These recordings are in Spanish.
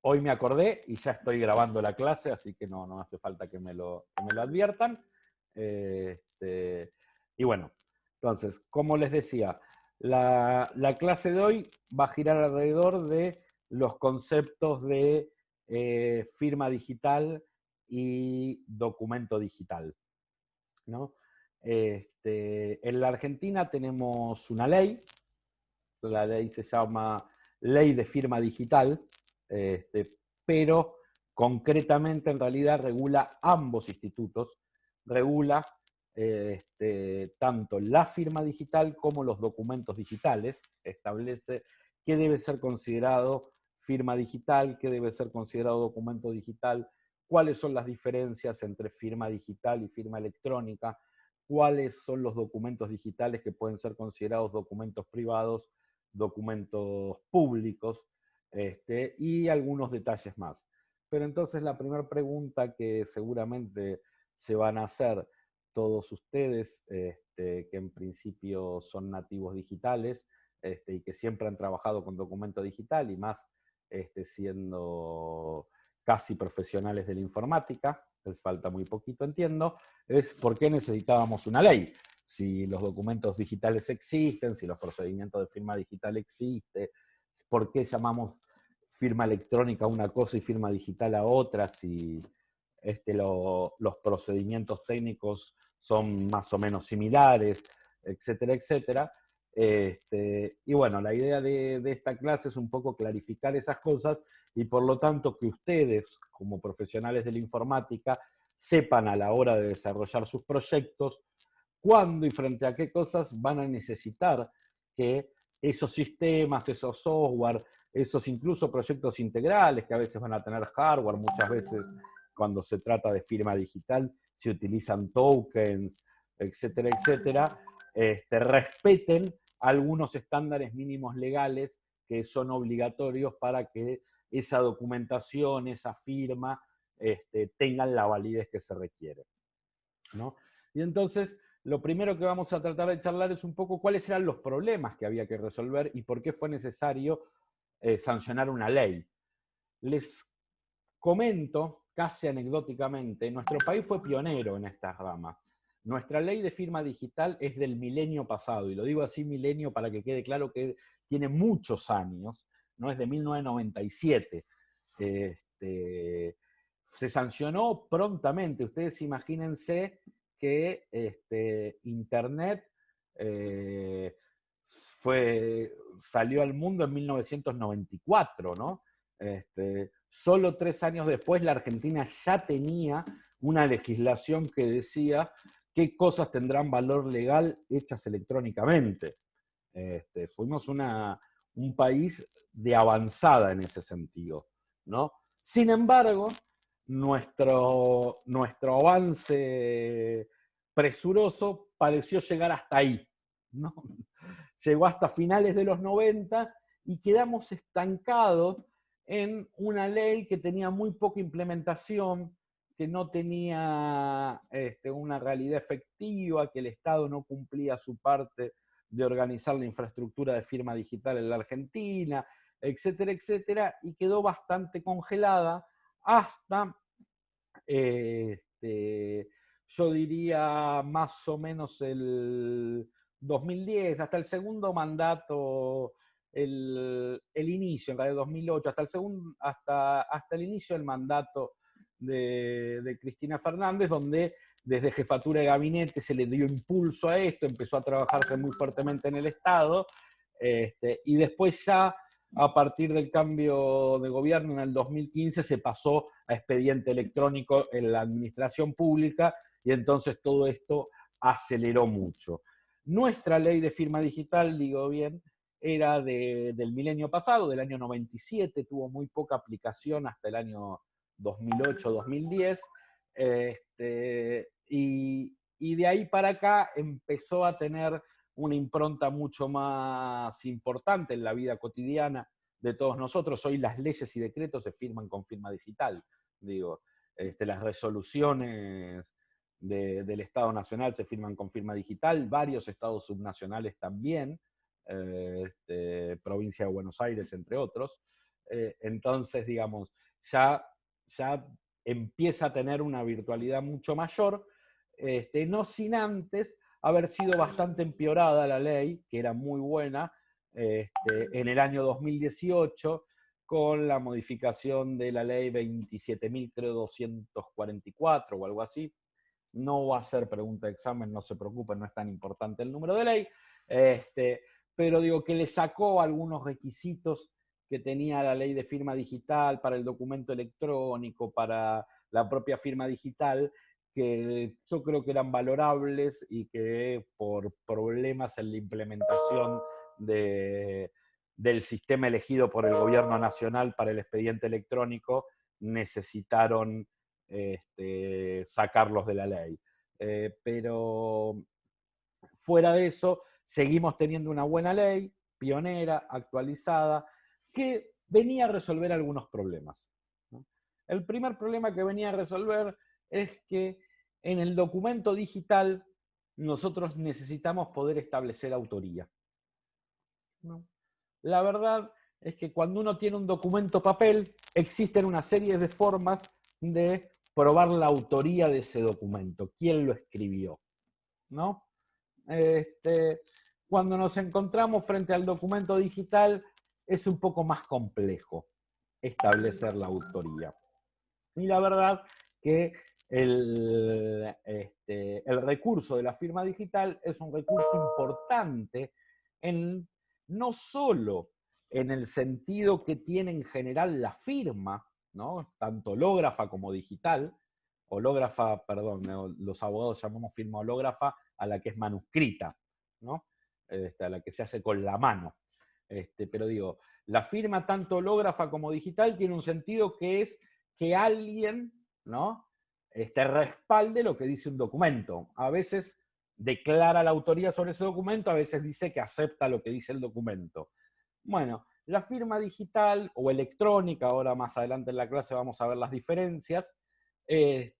hoy me acordé y ya estoy grabando la clase, así que no hace falta que me lo adviertan. Este, y bueno, entonces, como les decía, la clase de hoy va a girar alrededor de los conceptos de firma digital y documento digital, ¿no? En la Argentina tenemos una ley, la ley se llama Ley de Firma Digital, pero concretamente en realidad regula ambos institutos, regula tanto la firma digital como los documentos digitales, establece qué debe ser considerado firma digital, qué debe ser considerado documento digital, cuáles son las diferencias entre firma digital y firma electrónica, cuáles son los documentos digitales que pueden ser considerados documentos privados, documentos públicos, y algunos detalles más. Pero entonces la primera pregunta que seguramente se van a hacer todos ustedes, que en principio son nativos digitales, y que siempre han trabajado con documento digital y más siendo casi profesionales de la informática, les falta muy poquito, entiendo, es por qué necesitábamos una ley. Si los documentos digitales existen, si los procedimientos de firma digital existen, por qué llamamos firma electrónica a una cosa y firma digital a otra, si los procedimientos técnicos son más o menos similares, etcétera, etcétera. Y bueno, la idea de esta clase es un poco clarificar esas cosas y por lo tanto que ustedes, como profesionales de la informática, sepan a la hora de desarrollar sus proyectos cuándo y frente a qué cosas van a necesitar que esos sistemas, esos software, esos incluso proyectos integrales que a veces van a tener hardware, muchas veces cuando se trata de firma digital se utilizan tokens, etcétera, etcétera, respeten algunos estándares mínimos legales que son obligatorios para que esa documentación, esa firma, tengan la validez que se requiere, ¿no? Y entonces, lo primero que vamos a tratar de charlar es un poco cuáles eran los problemas que había que resolver y por qué fue necesario sancionar una ley. Les comento, casi anecdóticamente, nuestro país fue pionero en estas ramas. Nuestra ley de firma digital es del milenio pasado, y lo digo así milenio para que quede claro que tiene muchos años, no es de 1997. Se sancionó prontamente. Ustedes imagínense que Internet eh, salió al mundo en 1994, ¿no? Solo 3 años después la Argentina ya tenía una legislación que decía qué cosas tendrán valor legal hechas electrónicamente. Fuimos un país de avanzada en ese sentido, ¿no? Sin embargo, nuestro avance presuroso pareció llegar hasta ahí, ¿no? Llegó hasta finales de los 90 y quedamos estancados en una ley que tenía muy poca implementación, que no tenía una realidad efectiva, que el Estado no cumplía su parte de organizar la infraestructura de firma digital en la Argentina, etcétera, etcétera, y quedó bastante congelada hasta, yo diría, más o menos el 2010, hasta el segundo mandato, el inicio, en realidad 2008, hasta el inicio del mandato de Cristina Fernández, donde desde jefatura de gabinete se le dio impulso a esto, empezó a trabajarse muy fuertemente en el Estado, y después ya a partir del cambio de gobierno en el 2015 se pasó a expediente electrónico en la administración pública y entonces todo esto aceleró mucho. Nuestra ley de firma digital, digo bien, era del milenio pasado, del año 97, tuvo muy poca aplicación hasta el año 2008-2010, y de ahí para acá empezó a tener una impronta mucho más importante en la vida cotidiana de todos nosotros. Hoy las leyes y decretos se firman con firma digital. Digo, las resoluciones del Estado Nacional se firman con firma digital, varios estados subnacionales también, provincia de Buenos Aires, entre otros. Entonces, digamos, ya empieza a tener una virtualidad mucho mayor, no sin antes haber sido bastante empeorada la ley, que era muy buena, en el año 2018, con la modificación de la ley 27.244 o algo así. No va a ser pregunta de examen, no se preocupen, no es tan importante el número de ley, pero digo que le sacó algunos requisitos que tenía la ley de firma digital para el documento electrónico, para la propia firma digital, que yo creo que eran valorables y que por problemas en la implementación del sistema elegido por el gobierno nacional para el expediente electrónico necesitaron sacarlos de la ley. Pero fuera de eso, seguimos teniendo una buena ley, pionera, actualizada, que venía a resolver algunos problemas, ¿no? El primer problema que venía a resolver es que en el documento digital nosotros necesitamos poder establecer autoría, ¿no? La verdad es que cuando uno tiene un documento papel, existen una serie de formas de probar la autoría de ese documento, quién lo escribió, ¿no? Cuando nos encontramos frente al documento digital, es un poco más complejo establecer la autoría. Y la verdad que el recurso de la firma digital es un recurso importante no solo en el sentido que tiene en general la firma, ¿no? Tanto hológrafa como digital. Hológrafa, perdón, los abogados llamamos firma hológrafa a la que es manuscrita, ¿no? A la que se hace con la mano. Pero digo, la firma tanto hológrafa como digital tiene un sentido que es que alguien, ¿no? Respalde lo que dice un documento. A veces declara la autoría sobre ese documento, a veces dice que acepta lo que dice el documento. Bueno, la firma digital o electrónica, ahora más adelante en la clase vamos a ver las diferencias, en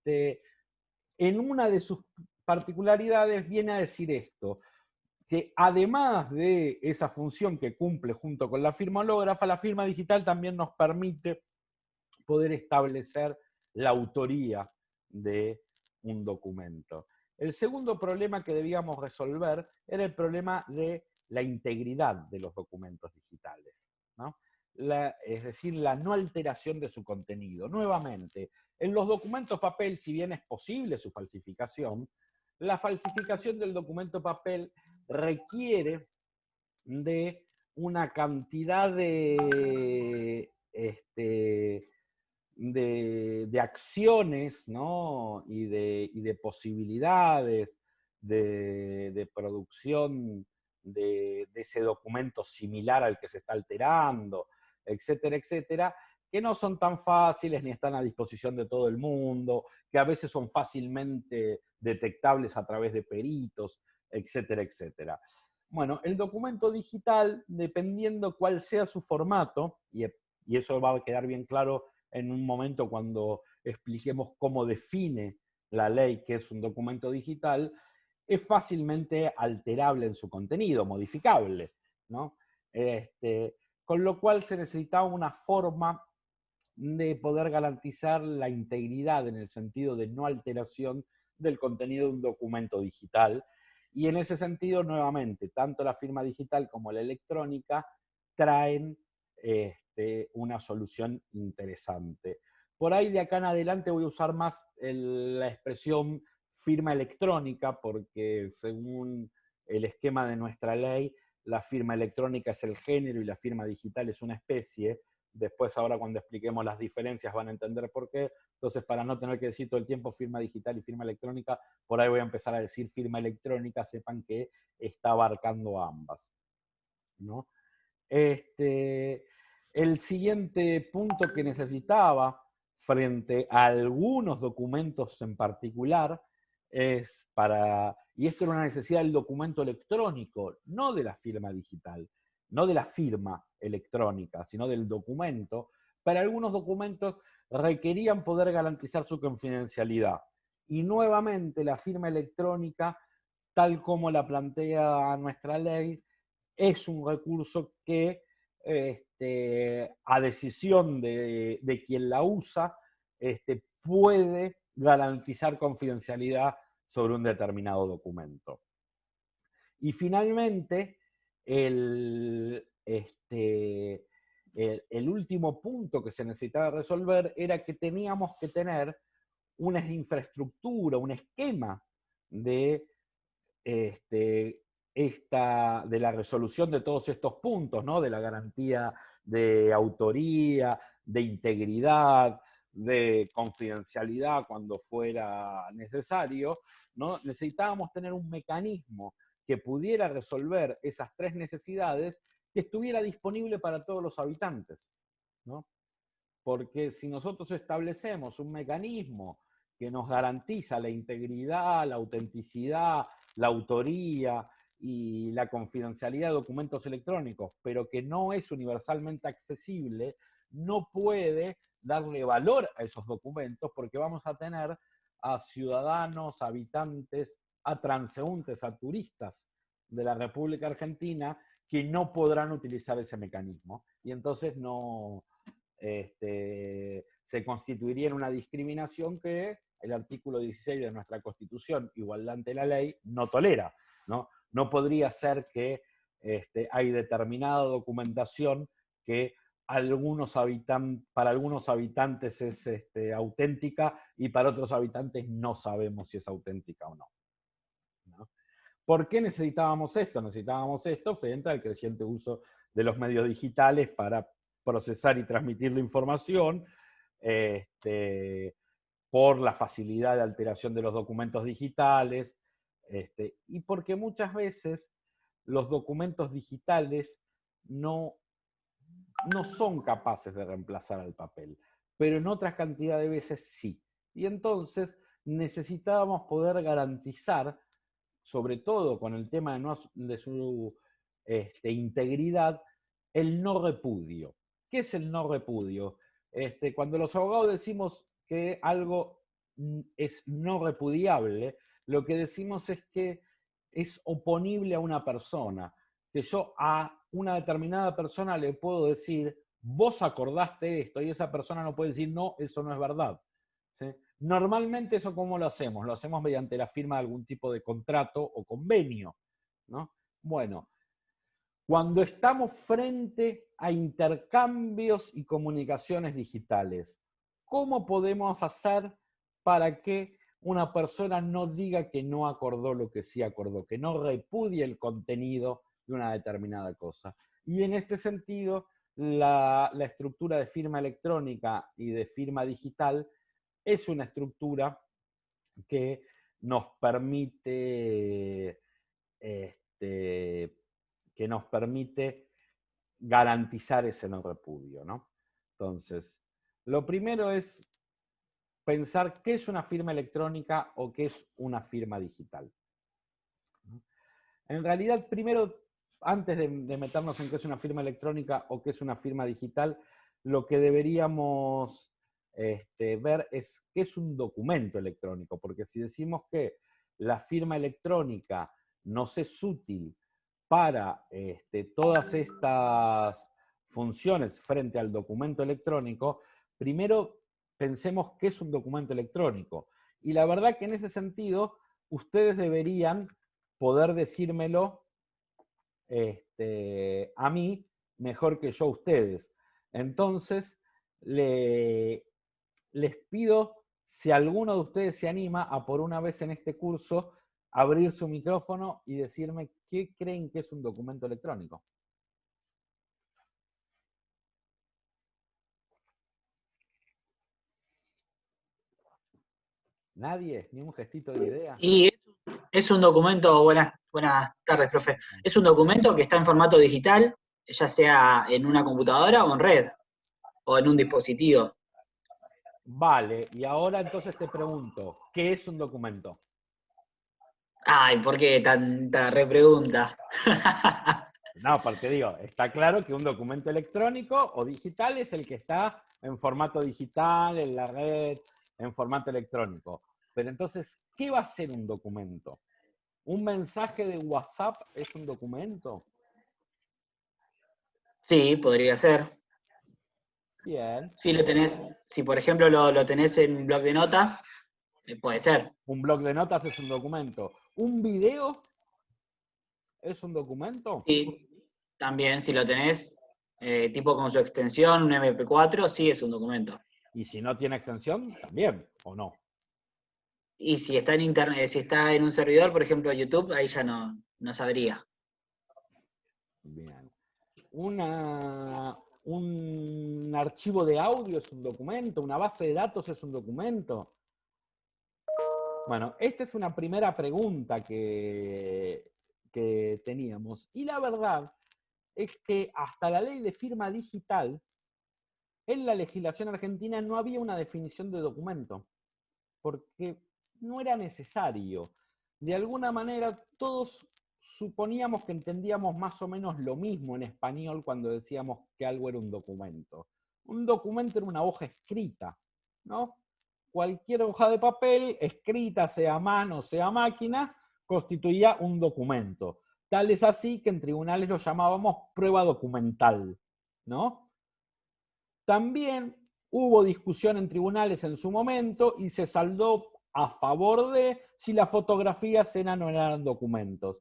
una de sus particularidades viene a decir esto, que además de esa función que cumple junto con la firma hológrafa, la firma digital también nos permite poder establecer la autoría de un documento. El segundo problema que debíamos resolver era el problema de la integridad de los documentos digitales, ¿no? Es decir, la no alteración de su contenido. Nuevamente, en los documentos papel, si bien es posible su falsificación, la falsificación del documento papel requiere de una cantidad de acciones, ¿no? y de posibilidades de producción de ese documento similar al que se está alterando, etcétera, etcétera, que no son tan fáciles ni están a disposición de todo el mundo, que a veces son fácilmente detectables a través de peritos, etcétera, etcétera. Bueno, el documento digital, dependiendo cuál sea su formato, y eso va a quedar bien claro en un momento cuando expliquemos cómo define la ley que es un documento digital, es fácilmente alterable en su contenido, modificable, ¿no? Con lo cual se necesitaba una forma de poder garantizar la integridad en el sentido de no alteración del contenido de un documento digital. Y en ese sentido, nuevamente, tanto la firma digital como la electrónica traen una solución interesante. Por ahí de acá en adelante voy a usar más la expresión firma electrónica, porque según el esquema de nuestra ley, la firma electrónica es el género y la firma digital es una especie. Después, ahora cuando expliquemos las diferencias van a entender por qué. Entonces, para no tener que decir todo el tiempo firma digital y firma electrónica, por ahí voy a empezar a decir firma electrónica, sepan que está abarcando ambas, ¿no? El siguiente punto que necesitaba frente a algunos documentos en particular y esto era una necesidad del documento electrónico, no de la firma digital, no de la firma electrónica, sino del documento. Para algunos documentos requerían poder garantizar su confidencialidad. Y nuevamente la firma electrónica, tal como la plantea nuestra ley, es un recurso que a decisión de quien la usa, puede garantizar confidencialidad sobre un determinado documento. Y finalmente, el último punto que se necesitaba resolver era que teníamos que tener una infraestructura, un esquema de, de la resolución de todos estos puntos, ¿no? De la garantía de autoría, de integridad, de confidencialidad cuando fuera necesario, ¿no? Necesitábamos tener un mecanismo que pudiera resolver esas tres necesidades, que estuviera disponible para todos los habitantes, ¿no? Porque si nosotros establecemos un mecanismo que nos garantiza la integridad, la autenticidad, la autoría y la confidencialidad de documentos electrónicos, pero que no es universalmente accesible, no puede darle valor a esos documentos, porque vamos a tener a ciudadanos, habitantes, a transeúntes, a turistas de la República Argentina que no podrán utilizar ese mecanismo. Y entonces no, se constituiría en una discriminación que el artículo 16 de nuestra Constitución, igualdad ante la ley, no tolera, ¿no? No podría ser que hay determinada documentación que para algunos habitantes es auténtica y para otros habitantes no sabemos si es auténtica o no, ¿no? ¿Por qué necesitábamos esto? Necesitábamos esto frente al creciente uso de los medios digitales para procesar y transmitir la información, por la facilidad de alteración de los documentos digitales, y porque muchas veces los documentos digitales no son capaces de reemplazar al papel, pero en otras cantidad de veces sí. Y entonces necesitábamos poder garantizar, sobre todo con el tema de su integridad, el no repudio. ¿Qué es el no repudio? Cuando los abogados decimos que algo es no repudiable, lo que decimos es que es oponible a una persona, que yo a una determinada persona le puedo decir, vos acordaste esto, y esa persona no puede decir, no, eso no es verdad, ¿sí? Normalmente eso, ¿cómo lo hacemos? Lo hacemos mediante la firma de algún tipo de contrato o convenio, ¿no? Bueno, cuando estamos frente a intercambios y comunicaciones digitales, ¿cómo podemos hacer para que una persona no diga que no acordó lo que sí acordó, que no repudie el contenido de una determinada cosa? Y en este sentido, la estructura de firma electrónica y de firma digital es una estructura que nos permite, que nos permite garantizar ese no repudio, ¿no? Entonces, lo primero es pensar qué es una firma electrónica o qué es una firma digital. En realidad, primero, antes de meternos en qué es una firma electrónica o qué es una firma digital, lo que deberíamos ver es qué es un documento electrónico, porque si decimos que la firma electrónica nos es útil para todas estas funciones frente al documento electrónico, primero pensemos qué es un documento electrónico. Y la verdad que en ese sentido, ustedes deberían poder decírmelo a mí mejor que yo a ustedes. Entonces, les pido, si alguno de ustedes se anima a por una vez en este curso, abrir su micrófono y decirme qué creen que es un documento electrónico. ¿Nadie? ¿Ni un gestito de idea? Y es un documento, buenas tardes, profe. Es un documento que está en formato digital, ya sea en una computadora o en red, o en un dispositivo. Vale, y ahora entonces te pregunto, ¿qué es un documento? Ay, ¿por qué tanta repregunta? No, porque digo, está claro que un documento electrónico o digital es el que está en formato digital, en la red, en formato electrónico. Pero entonces, ¿qué va a ser un documento? ¿Un mensaje de WhatsApp es un documento? Sí, podría ser. Bien. Si lo tenés, si por ejemplo lo tenés en un blog de notas, puede ser. Un blog de notas es un documento. ¿Un video es un documento? Sí, también si lo tenés tipo con su extensión, un MP4, sí es un documento. Y si no tiene extensión, también, ¿o no? Y si está en internet, si está en un servidor, por ejemplo YouTube, ahí ya no sabría. Bien. Un archivo de audio es un documento, una base de datos es un documento. Bueno, esta es una primera pregunta que teníamos. Y la verdad es que hasta la ley de firma digital, en la legislación argentina no había una definición de documento, porque no era necesario. De alguna manera, todos suponíamos que entendíamos más o menos lo mismo en español cuando decíamos que algo era un documento. Un documento era una hoja escrita, ¿no? Cualquier hoja de papel, escrita, sea a mano, sea a máquina, constituía un documento. Tal es así que en tribunales lo llamábamos prueba documental, ¿no? También hubo discusión en tribunales en su momento y se saldó a favor de si las fotografías eran o no eran documentos.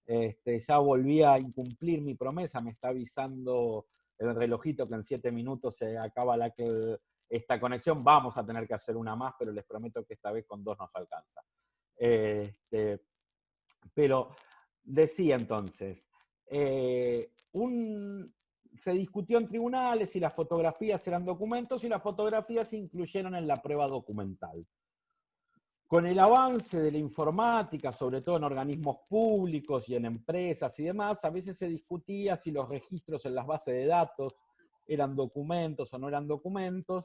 Ya volví a incumplir mi promesa, me está avisando el relojito que en 7 minutos se acaba esta conexión. Vamos a tener que hacer una más, pero les prometo que esta vez con 2 nos alcanza. Pero decía entonces, se discutió en tribunales si las fotografías eran documentos y las fotografías se incluyeron en la prueba documental. Con el avance de la informática, sobre todo en organismos públicos y en empresas y demás, a veces se discutía si los registros en las bases de datos eran documentos o no eran documentos,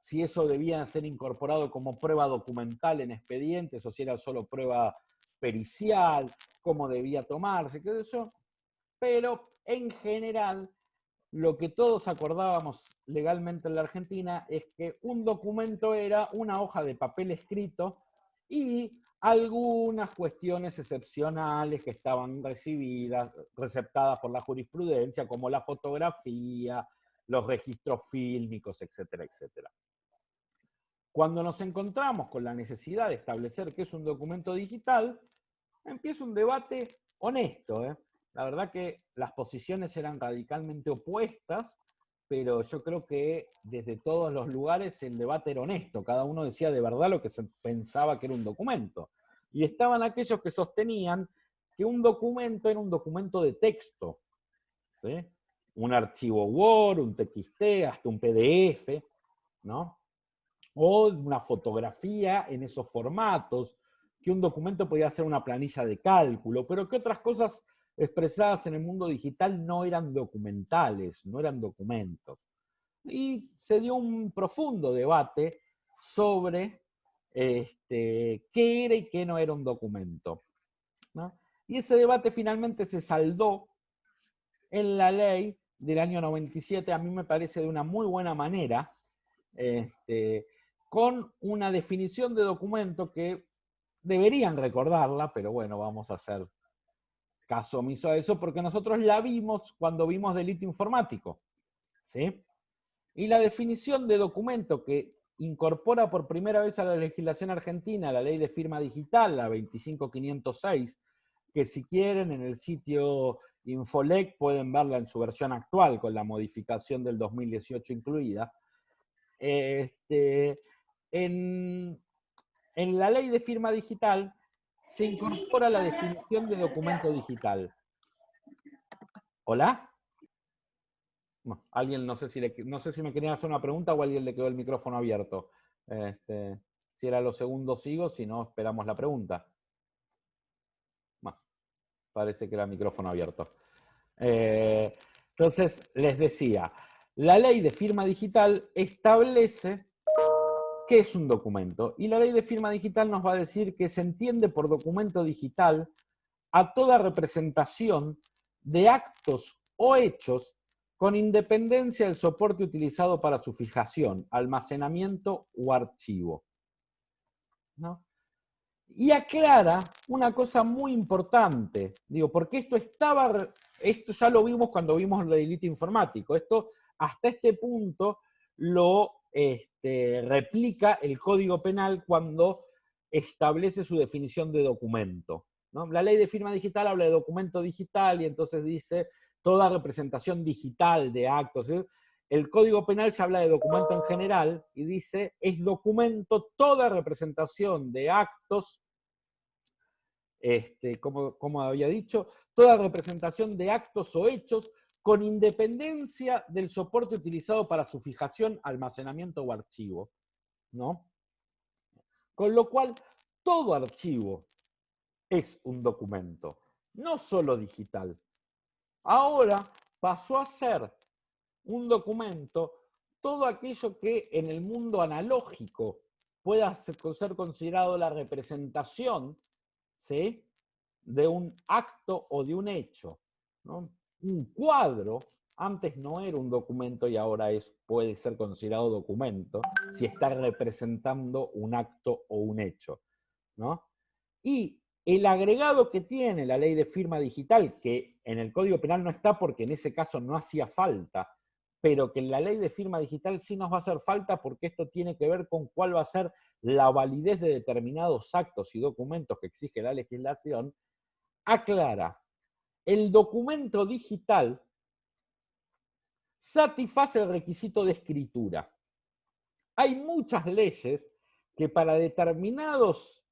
si eso debía ser incorporado como prueba documental en expedientes o si era solo prueba pericial, cómo debía tomarse, qué sé yo. Pero en general, lo que todos acordábamos legalmente en la Argentina es que un documento era una hoja de papel escrito y algunas cuestiones excepcionales que estaban receptadas por la jurisprudencia, como la fotografía, los registros fílmicos, etcétera, etcétera. Cuando nos encontramos con la necesidad de establecer qué es un documento digital, empieza un debate honesto, ¿eh? La verdad que las posiciones eran radicalmente opuestas, pero yo creo que desde todos los lugares el debate era honesto. Cada uno decía de verdad lo que se pensaba que era un documento. Y estaban aquellos que sostenían que un documento era un documento de texto, ¿sí? Un archivo Word, un TXT, hasta un PDF, ¿no? O una fotografía en esos formatos, que un documento podía ser una planilla de cálculo, pero que otras cosas expresadas en el mundo digital no eran documentales, no eran documentos. Y se dio un profundo debate sobre qué era y qué no era un documento, ¿no? Y ese debate finalmente se saldó en la ley del año 97, a mí me parece de una muy buena manera, con una definición de documento que deberían recordarla, pero bueno, vamos a hacer caso omiso a eso, porque nosotros la vimos cuando vimos delito informático, ¿sí? Y la definición de documento que incorpora por primera vez a la legislación argentina la ley de firma digital, la 25506, que si quieren en el sitio Infolec pueden verla en su versión actual, con la modificación del 2018 incluida. En la ley de firma digital se incorpora la definición de documento digital. ¿Hola? No, alguien, no sé si me querían hacer una pregunta o a alguien le quedó el micrófono abierto. Si era los segundos sigo, si no esperamos la pregunta. Bueno, parece que era micrófono abierto. Entonces, les decía, la ley de firma digital establece qué es un documento. Y la ley de firma digital nos va a decir que se entiende por documento digital a toda representación de actos o hechos con independencia del soporte utilizado para su fijación, almacenamiento o archivo, ¿no? Y aclara una cosa muy importante, digo, porque esto estaba Esto ya lo vimos cuando vimos el delito informático. Esto, hasta este punto, lo replica el Código Penal cuando establece su definición de documento, ¿no? La ley de firma digital habla de documento digital y entonces dice toda representación digital de actos. ¿Sí? El Código Penal ya habla de documento en general y dice es documento toda representación de actos, como había dicho, toda representación de actos o hechos con independencia del soporte utilizado para su fijación, almacenamiento o archivo, ¿no? Con lo cual, todo archivo es un documento, no solo digital. Ahora pasó a ser un documento todo aquello que en el mundo analógico pueda ser considerado la representación, ¿sí?, de un acto o de un hecho, ¿no? Un cuadro antes no era un documento y ahora puede ser considerado documento si está representando un acto o un hecho, ¿no? Y el agregado que tiene la ley de firma digital, que en el Código Penal no está porque en ese caso no hacía falta, pero que en la ley de firma digital sí nos va a hacer falta porque esto tiene que ver con cuál va a ser la validez de determinados actos y documentos que exige la legislación, aclara, el documento digital satisface el requisito de escritura. Hay muchas leyes que para determinados,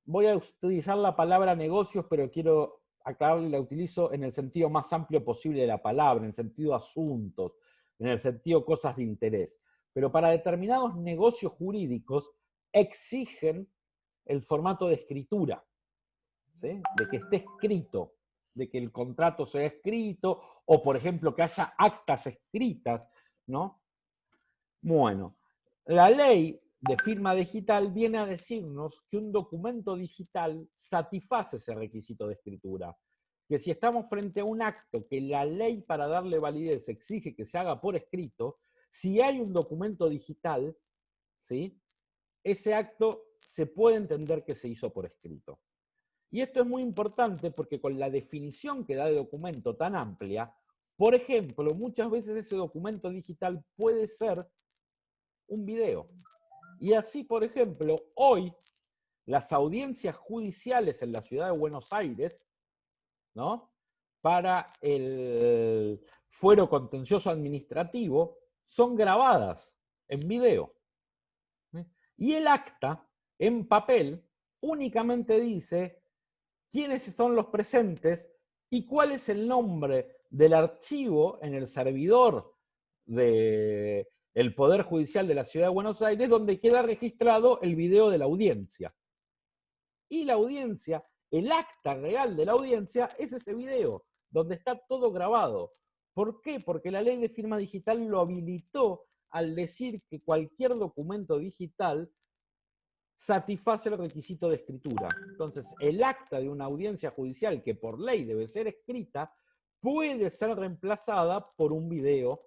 voy a utilizar la palabra negocios, pero quiero aclarar, la utilizo en el sentido más amplio posible de la palabra, en el sentido asuntos, en el sentido cosas de interés. Pero para determinados negocios jurídicos exigen el formato de escritura, ¿sí? De que esté escrito, de que el contrato sea escrito, o por ejemplo que haya actas escritas, ¿no? Bueno, la ley de firma digital viene a decirnos que un documento digital satisface ese requisito de escritura. Que si estamos frente a un acto que la ley para darle validez exige que se haga por escrito, si hay un documento digital, ¿sí?, ese acto se puede entender que se hizo por escrito. Y esto es muy importante porque con la definición que da de documento tan amplia, por ejemplo, muchas veces ese documento digital puede ser un video. Y así, por ejemplo, hoy las audiencias judiciales en la ciudad de Buenos Aires, ¿no?, para el fuero contencioso administrativo, son grabadas en video. Y el acta, en papel, únicamente dice quiénes son los presentes y cuál es el nombre del archivo en el servidor del Poder Judicial de la Ciudad de Buenos Aires, donde queda registrado el video de la audiencia. Y la audiencia, el acta real de la audiencia, es ese video, donde está todo grabado. ¿Por qué? Porque la ley de firma digital lo habilitó al decir que cualquier documento digital satisface el requisito de escritura. Entonces, el acta de una audiencia judicial, que por ley debe ser escrita, puede ser reemplazada por un video